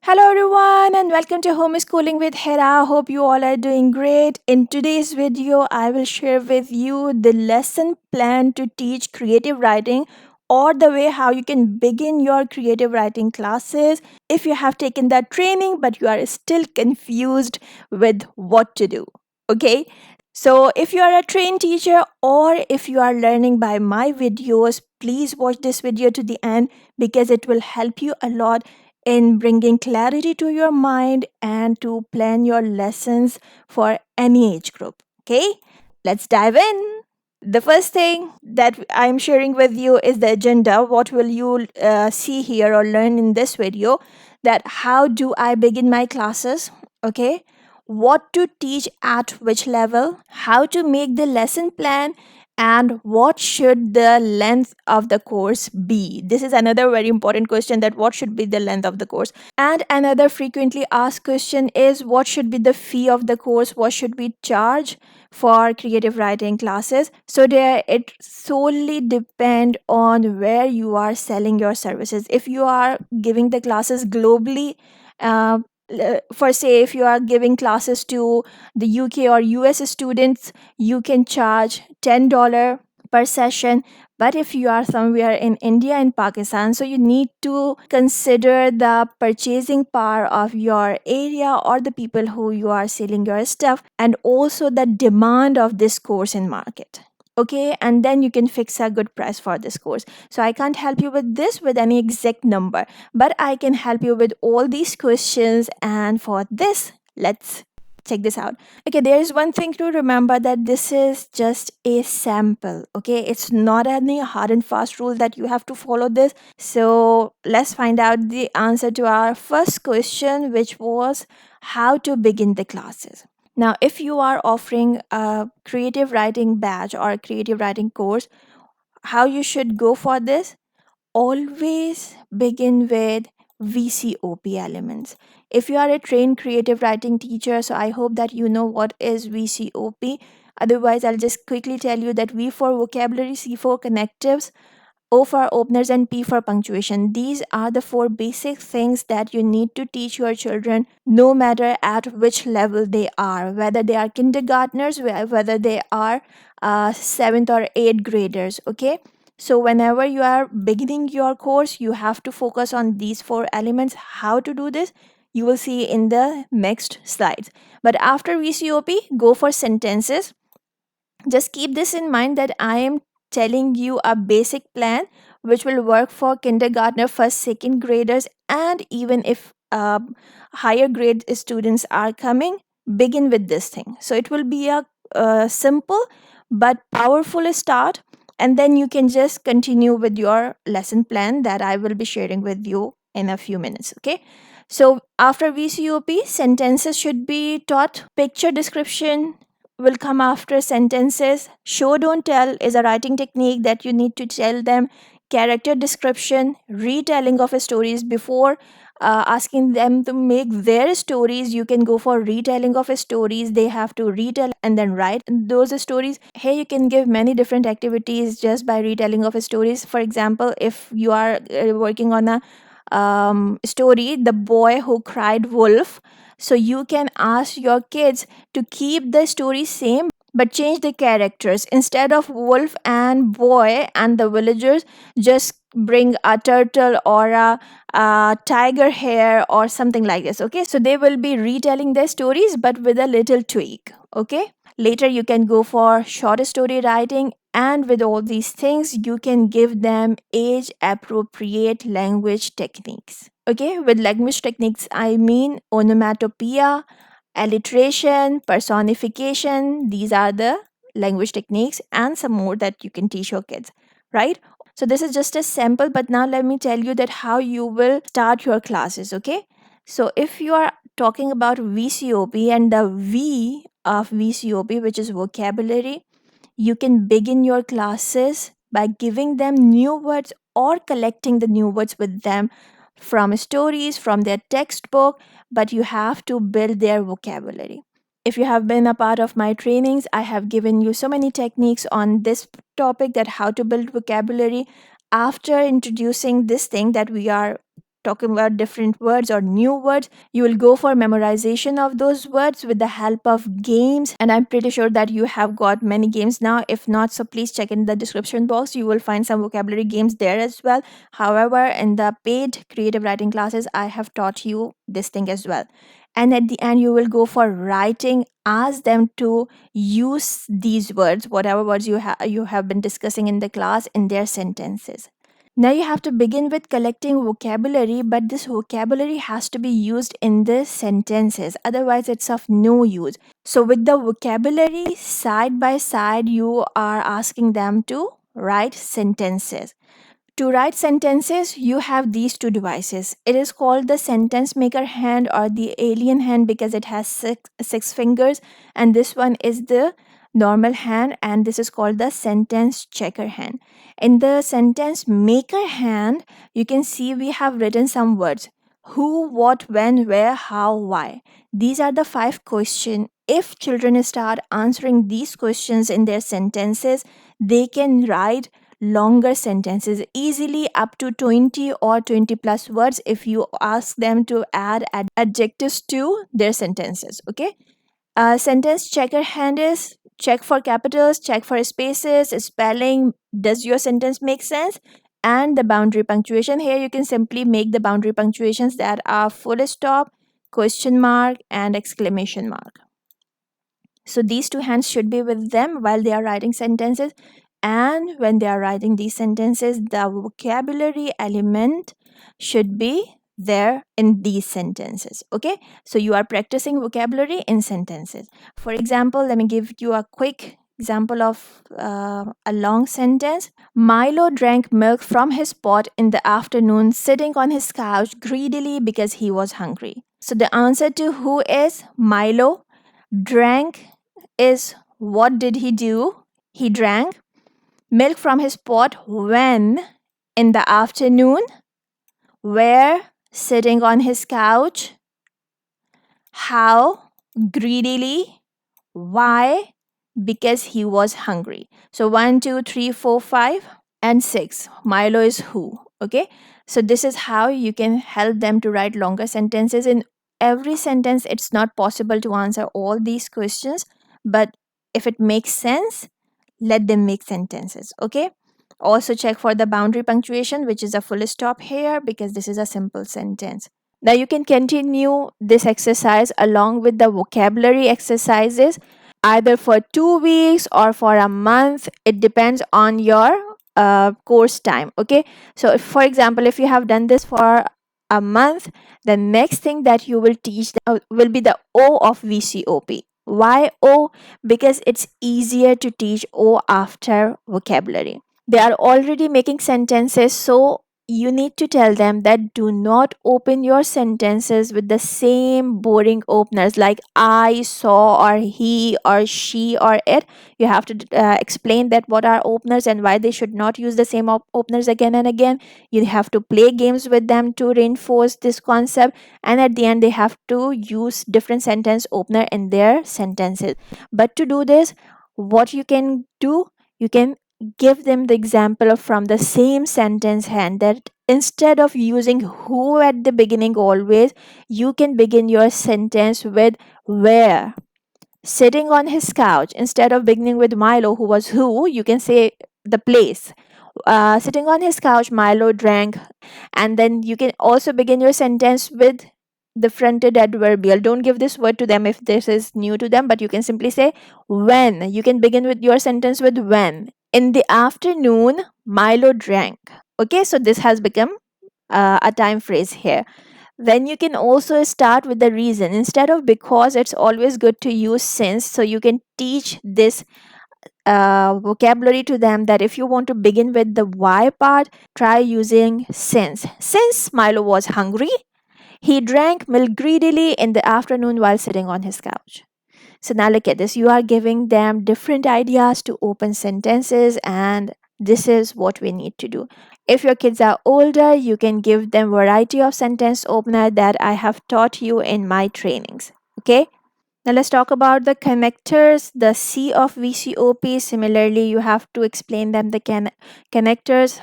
Hello, everyone, and welcome to Homeschooling with Hera. Hope you all are doing great. In today's video, I will share with you the lesson plan to teach creative writing or the way how you can begin your creative writing classes if you have taken that training but you are still confused with what to do. Okay, so if you are a trained teacher or if you are learning by my videos, please watch this video to the end because it will help you a lot in bringing clarity to your mind and to plan your lessons for any age group. Okay, let's dive in. The first thing that I'm sharing with you is the agenda. What will you see here or learn in this video? That how do I begin my classes? Okay, what to teach at which level, how to make the lesson plan, and what should the length of the course be. This is another very important question, that what should be the length of the course. And another frequently asked question is what should be the fee of the course, what should we charge for creative writing classes. So there it solely depend on where you are selling your services. If you are giving the classes globally, uh, for say if you are giving classes to the UK or US students, you can charge $10 per session. But if you are somewhere in India and Pakistan, so you need to consider the purchasing power of your area or the people who you are selling your stuff, and also the demand of this course in market. Okay, and then you can fix a good price for this course. So I can't help you with this with any exact number, but I can help you with all these questions. And for this, let's check this out. Okay, there is one thing to remember, that this is just a sample. Okay, it's not any hard and fast rule that you have to follow this. So let's find out the answer to our first question, which was how to begin the classes. Now, if you are offering a creative writing badge or a creative writing course, how you should go for this? Always begin with VCOP elements. If you are a trained creative writing teacher, so I hope that you know what is VCOP. Otherwise, I'll just quickly tell you that V for vocabulary, C for connectives, O for openers, and P for punctuation. These are the four basic things that you need to teach your children, no matter at which level they are, whether they are kindergartners, whether they are seventh or eighth graders. Okay. So, whenever you are beginning your course, you have to focus on these four elements. How to do this, you will see in the next slides. But after VCOP, go for sentences. Just keep this in mind that I am telling you a basic plan which will work for kindergartner, first, second graders, and even if higher grade students are coming, begin with this thing. So it will be a simple but powerful start, and then you can just continue with your lesson plan that I will be sharing with you in a few minutes. Okay. So after VCOP, sentences should be taught. Picture description will come after sentences. Show don't tell is a writing technique that you need to tell them. Character description, retelling of stories before asking them to make their stories. You can go for retelling of stories. They have to retell and then write those stories. Here you can give many different activities just by retelling of stories. For example, if you are working on a story, The Boy Who Cried Wolf, so you can ask your kids to keep the story same but change the characters. Instead of wolf and boy and the villagers, just bring a turtle or a tiger hair or something like this. Okay, so they will be retelling their stories but with a little tweak. Okay, later you can go for short story writing, and with all these things you can give them age appropriate language techniques. Okay, with language techniques I mean onomatopoeia, alliteration, personification. These are the language techniques and some more that you can teach your kids, right? So this is just a sample, but now let me tell you that how you will start your classes. Okay, so if you are talking about VCOP and the V of VCOP, which is vocabulary, you can begin your classes by giving them new words or collecting the new words with them from stories, from their textbook, but you have to build their vocabulary. If you have been a part of my trainings, I have given you so many techniques on this topic, that how to build vocabulary. After introducing this thing that we are talking about different words or new words, you will go for memorization of those words with the help of games. And I'm pretty sure that you have got many games now. If not, so please check in the description box. You will find some vocabulary games there as well. However, in the paid creative writing classes, I have taught you this thing as well. And at the end, you will go for writing. Ask them to use these words, whatever words you have been discussing in the class, in their sentences. Now you have to begin with collecting vocabulary, but this vocabulary has to be used in the sentences, otherwise it's of no use. So with the vocabulary side by side, you are asking them to write sentences. To write sentences, you have these two devices. It is called the sentence maker hand or the alien hand because it has six fingers, and this one is the normal hand, and this is called the sentence checker hand. In the sentence maker hand, you can see we have written some words: who, what, when, where, how, why. These are the 5 questions. If children start answering these questions in their sentences, they can write longer sentences easily, up to 20 or 20 plus words, if you ask them to add adjectives to their sentences. Okay. Sentence checker hand is check for capitals, check for spaces, spelling, does your sentence make sense, and the boundary punctuation. Here you can simply make the boundary punctuations that are full stop, question mark, and exclamation mark. So these two hands should be with them while they are writing sentences. And when they are writing these sentences, the vocabulary element should be there in these sentences. Okay, so you are practicing vocabulary in sentences. For example, let me give you a quick example of a long sentence. Milo drank milk from his pot in the afternoon, sitting on his couch greedily because he was hungry. So the answer to who is Milo. Drank is what did he do? He drank milk from his pot when? In the afternoon. Where? Sitting on his couch. How? Greedily. Why? Because he was hungry. So 1, 2, 3, 4, 5, and 6. Milo is who? Okay. So this is how you can help them to write longer sentences. In every sentence, it's not possible to answer all these questions, but if it makes sense, let them make sentences. Okay. Also check for the boundary punctuation, which is a full stop here because this is a simple sentence. Now you can continue this exercise along with the vocabulary exercises either for 2 weeks or for a month. It depends on your course time. Okay. So if, for example, if you have done this for a month, the next thing that you will teach them will be the O of VCOP. Why O? Because it's easier to teach O after vocabulary. They are already making sentences, so you need to tell them that do not open your sentences with the same boring openers like I saw or he or she or it. You have to explain that what are openers and why they should not use the same openers again and again. You have to play games with them to reinforce this concept, and at the end they have to use different sentence opener in their sentences. But to do this, what you can do, you can give them the example of from the same sentence hand, that instead of using who at the beginning always, you can begin your sentence with where. Sitting on his couch, instead of beginning with Milo who was who, you can say the place. Sitting on his couch, Milo drank. And then you can also begin your sentence with the fronted adverbial. Don't give this word to them if this is new to them, but you can simply say when. You can begin with your sentence with when. In the afternoon, Milo drank. Okay, so this has become a time phrase here. Then you can also start with the reason. Instead of because, it's always good to use since. So you can teach this vocabulary to them that if you want to begin with the why part, try using since. Since Milo was hungry, he drank milk greedily in the afternoon while sitting on his couch. So now look at this. You are giving them different ideas to open sentences, and this is what we need to do. If your kids are older, you can give them variety of sentence opener that I have taught you in my trainings. Okay. Now let's talk about the connectors, the C of VCOP. Similarly, you have to explain them the connectors.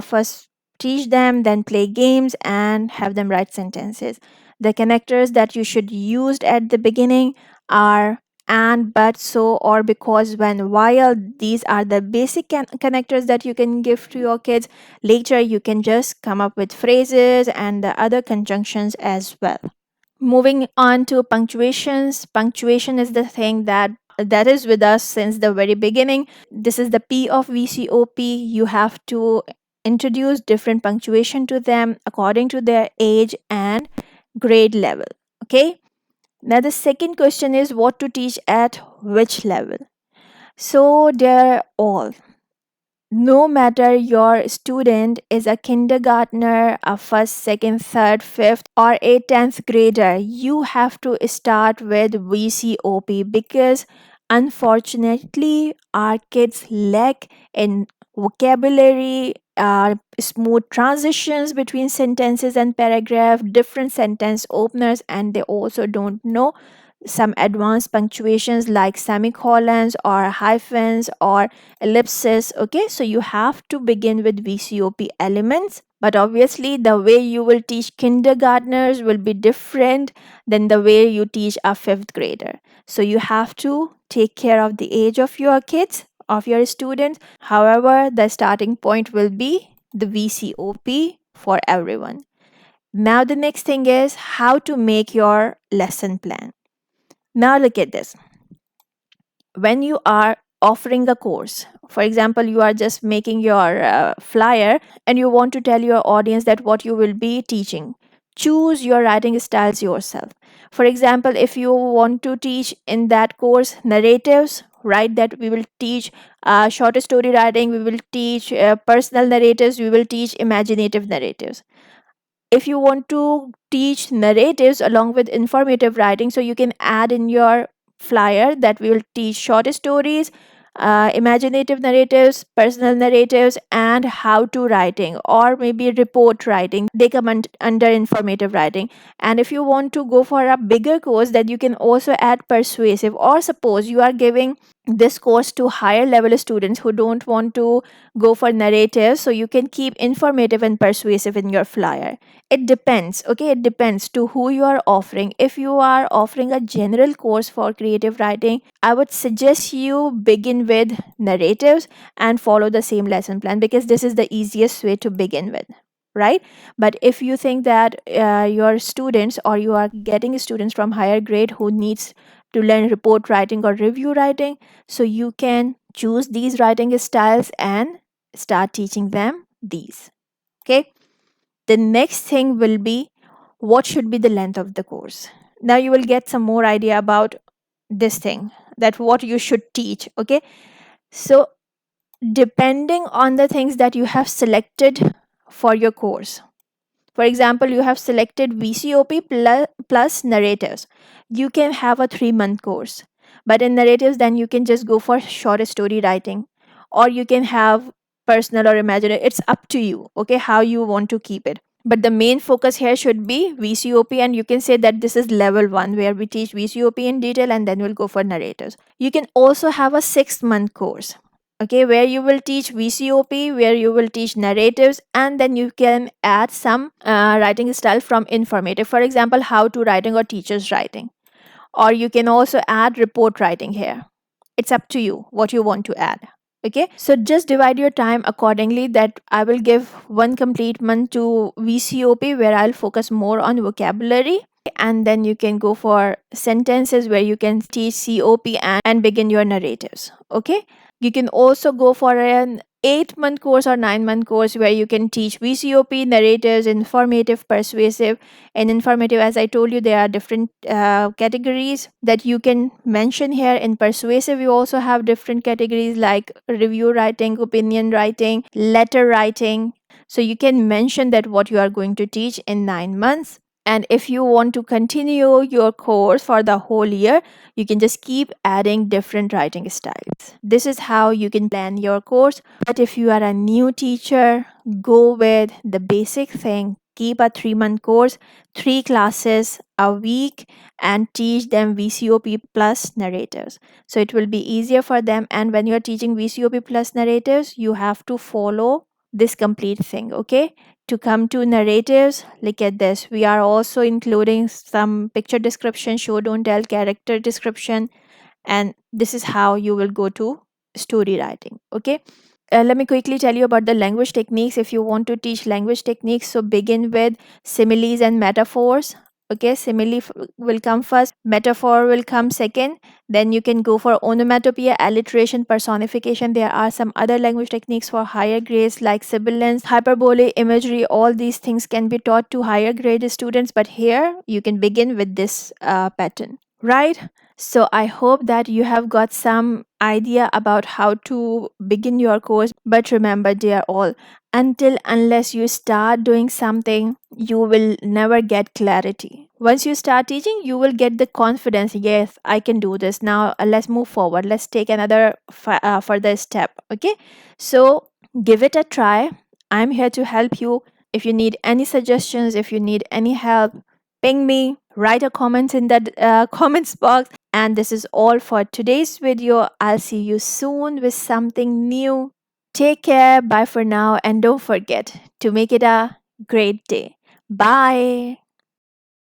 First, teach them, then play games and have them write sentences. The connectors that you should use at the beginning are and, but, so, or, because, when, while. These are the basic connectors that you can give to your kids. Later you can just come up with phrases and the other conjunctions as well. Moving on to punctuations. Punctuation is the thing that is with us since the very beginning. This is the P of VCOP. You have to introduce different punctuation to them according to their age and grade level. Okay. Now the second question is what to teach at which level. So they're all, no matter your student is a kindergartner, a first, second, third, fifth, or a 10th grader, you have to start with VCOP because unfortunately, our kids lack in vocabulary, smooth transitions between sentences and paragraph, different sentence openers, and they also don't know some advanced punctuations like semicolons or hyphens or ellipses. Okay, so you have to begin with VCOP elements, but obviously the way you will teach kindergartners will be different than the way you teach a fifth grader. So you have to take care of the age of your kids, of your students. However, the starting point will be the VCOP for everyone. Now the next thing is how to make your lesson plan. Now look at this. When you are offering a course, for example, you are just making your flyer and you want to tell your audience that what you will be teaching, choose your writing styles yourself. For example, if you want to teach in that course narratives, write that we will teach short story writing, we will teach personal narratives, we will teach imaginative narratives. If you want to teach narratives along with informative writing, so you can add in your flyer that we will teach short stories, imaginative narratives, personal narratives, and how to writing, or maybe report writing. They come under informative writing. And if you want to go for a bigger course, then you can also add persuasive. Or suppose you are giving this course to higher level students who don't want to go for narrative, so you can keep informative and persuasive in your flyer. It depends. Okay, it depends to who you are offering. If you are offering a general course for creative writing, I would suggest you begin with narratives and follow the same lesson plan because this is the easiest way to begin with, right? But if you think that your students, or you are getting students from higher grade who needs to learn report writing or review writing, so you can choose these writing styles and start teaching them these. Okay. The next thing will be what should be the length of the course. Now you will get some more idea about this thing, that what you should teach. Okay. So depending on the things that you have selected for your course, for example, you have selected VCOP plus narratives. You can have a 3-month course. But in narratives, then you can just go for short story writing. Or you can have personal or imaginary. It's up to you, okay, how you want to keep it. But the main focus here should be VCOP, and you can say that this is level 1 where we teach VCOP in detail and then we'll go for narratives. You can also have a 6-month course, okay, where you will teach VCOP, where you will teach narratives, and then you can add some writing style from informative, for example, how to writing or teachers writing, or you can also add report writing here. It's up to you what you want to add. Okay, so just divide your time accordingly, that I will give one complete month to VCOP where I'll focus more on vocabulary, and then you can go for sentences where you can teach COP and begin your narratives. Okay, you can also go for an 8-month course or 9-month course where you can teach VCOP, narratives, informative, persuasive. And informative, as I told you, there are different categories that you can mention here. In persuasive, you also have different categories like review writing, opinion writing, letter writing. So you can mention that what you are going to teach in 9 months. And if you want to continue your course for the whole year, you can just keep adding different writing styles. This is how you can plan your course. But if you are a new teacher, go with the basic thing. Keep a 3-month course, 3 classes a week, and teach them VCOP plus narratives. So it will be easier for them. And when you're teaching VCOP plus narratives, you have to follow this complete thing. Okay, to come to narratives, look at this. We are also including some picture description, show don't tell, character description, and this is how you will go to story writing. Okay, let me quickly tell you about the language techniques. If you want to teach language techniques, so begin with similes and metaphors. Okay, will come first, metaphor will come second. Then you can go for onomatopoeia, alliteration, personification. There are some other language techniques for higher grades like sibilance, hyperbole, imagery. All these things can be taught to higher grade students, but here you can begin with this pattern, right? So I hope that you have got some idea about how to begin your course. But remember, dear all, unless you start doing something, you will never get clarity. Once you start teaching, you will get the confidence. Yes, I can do this. Now let's move forward. Let's take another further step. Okay, so give it a try. I'm here to help you. If you need any suggestions, if you need any help, ping me, write a comment in the comments box. And this is all for today's video. I'll see you soon with something new. Take care. Bye for now. And don't forget to make it a great day. Bye.